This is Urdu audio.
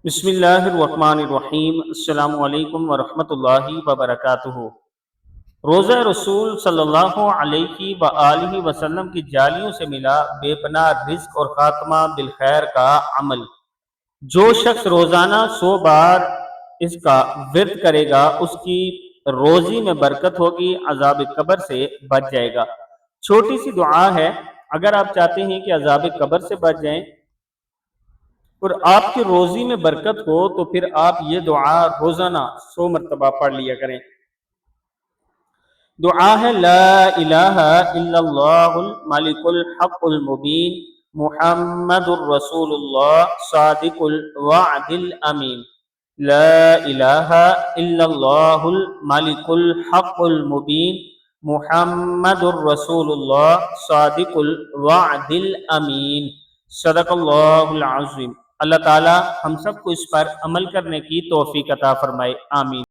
بسم اللہ الرحمن الرحیم۔ السلام علیکم ورحمۃ اللہ وبرکاتہ۔ روزہ رسول صلی اللہ علیہ وآلہ وسلم کی جالیوں سے ملا بے پناہ رزق اور خاتمہ بالخیر کا عمل۔ جو شخص روزانہ 100 بار اس کا ورد کرے گا اس کی روزی میں برکت ہوگی، عذاب قبر سے بچ جائے گا۔ چھوٹی سی دعا ہے، اگر آپ چاہتے ہیں کہ عذاب قبر سے بچ جائیں اور آپ کی روزی میں برکت ہو تو پھر آپ یہ دعا روزانہ 100 مرتبہ پڑھ لیا کریں۔ دعا ہے لا الہ الا اللہ الملک الحق المبین محمد الرسول اللہ صادق الوعد الامین۔ لا الہ الا اللہ الملک الحق المبین محمد الرسول اللہ صادق الوعد الامین۔ صدق اللہ العظیم۔ اللہ تعالی ہم سب کو اس پر عمل کرنے کی توفیق عطا فرمائے، آمین۔